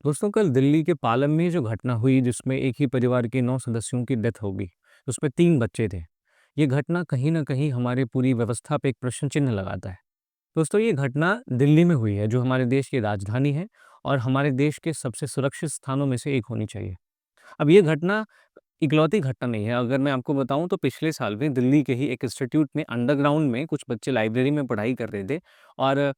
दोस्तों कल दिल्ली के पालम में जो घटना हुई जिसमें एक ही परिवार के 9 सदस्यों की डेथ हो गई, उसमें 3 बच्चे थे। ये घटना कहीं न कहीं हमारे पूरी व्यवस्था पे एक प्रश्न चिन्ह लगाता है। दोस्तों ये घटना दिल्ली में हुई है जो हमारे देश की राजधानी है और हमारे देश के सबसे सुरक्षित स्थानों में से एक होनी चाहिए। अब ये घटना इकलौती घटना नहीं है, अगर मैं आपको बताऊँ तो पिछले साल भी दिल्ली के ही एक इंस्टीट्यूट में अंडरग्राउंड में कुछ बच्चे लाइब्रेरी में पढ़ाई कर रहे थे और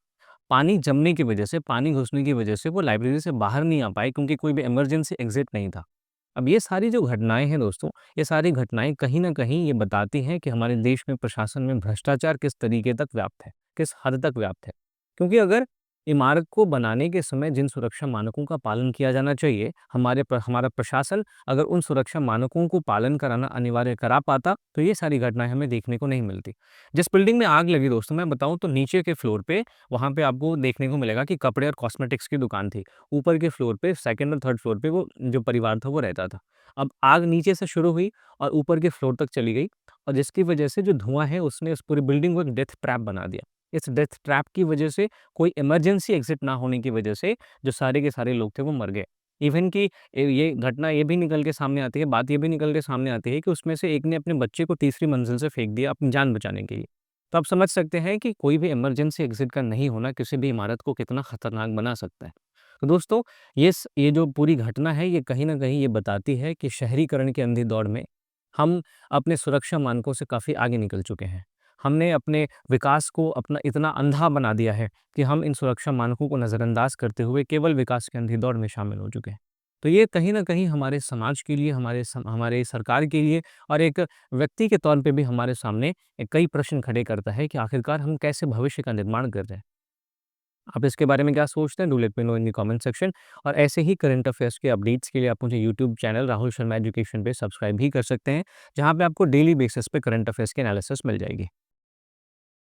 पानी जमने की वजह से, पानी घुसने की वजह से वो लाइब्रेरी से बाहर नहीं आ पाए क्योंकि कोई भी इमरजेंसी एग्ज़िट नहीं था। अब ये सारी जो घटनाएँ हैं दोस्तों, ये सारी घटनाएँ कहीं न कहीं ये बताती हैं कि हमारे देश में प्रशासन में भ्रष्टाचार किस तरीके तक व्याप्त है, किस हद तक व्याप्त है। क्योंकि अगर इमारत को बनाने के समय जिन सुरक्षा मानकों का पालन किया जाना चाहिए, हमारा प्रशासन अगर उन सुरक्षा मानकों को पालन कराना अनिवार्य करा पाता, तो ये सारी घटनाएँ हमें देखने को नहीं मिलती। जिस बिल्डिंग में आग लगी दोस्तों मैं बताऊँ तो नीचे के फ्लोर पे वहाँ पे आपको देखने को मिलेगा कि कपड़े और कॉस्मेटिक्स की दुकान थी। ऊपर के फ्लोर पे 2nd और 3rd फ्लोर पे वो जो परिवार था वो रहता था। अब आग नीचे से शुरू हुई और ऊपर के फ्लोर तक चली गई और जिसकी वजह से जो धुआँ है उसने उस पूरी बिल्डिंग को एक डेथ ट्रैप बना दिया। इस डेथ ट्रैप की वजह से कोई इमरजेंसी एग्ज़िट ना होने की वजह से जो सारे के सारे लोग थे वो मर गए। इवन कि ये घटना ये भी निकल के सामने आती है, बात ये भी निकल के सामने आती है कि उसमें से एक ने अपने बच्चे को तीसरी मंजिल से फेंक दिया अपनी जान बचाने के लिए। तो आप समझ सकते हैं कि कोई भी इमरजेंसी एग्ज़िट का नहीं होना किसी भी इमारत को कितना खतरनाक बना सकता है। तो दोस्तों ये जो पूरी घटना है ये कहीं न कहीं ये बताती है कि शहरीकरण की अंधी दौड़ में हम अपने सुरक्षा मानकों से काफ़ी आगे निकल चुके हैं। हमने अपने विकास को अपना इतना अंधा बना दिया है कि हम इन सुरक्षा मानकों को नज़रअंदाज करते हुए केवल विकास की अंधी दौड़ में शामिल हो चुके हैं। तो ये कहीं न कहीं हमारे समाज के लिए, हमारे सरकार के लिए और एक व्यक्ति के तौर पे भी हमारे सामने कई प्रश्न खड़े करता है कि आखिरकार हम कैसे भविष्य का निर्माण कर रहे हैं। आप इसके बारे में क्या सोचते हैं? Do let me know in the comment section और ऐसे ही करंट अफेयर्स के अपडेट्स के लिए आप मुझे YouTube channel Rahul Sharma education पे सब्सक्राइब भी कर सकते हैं, जहाँ पे आपको डेली बेसिस पे करंट अफेयर्स की एनालिसिस मिल जाएगी।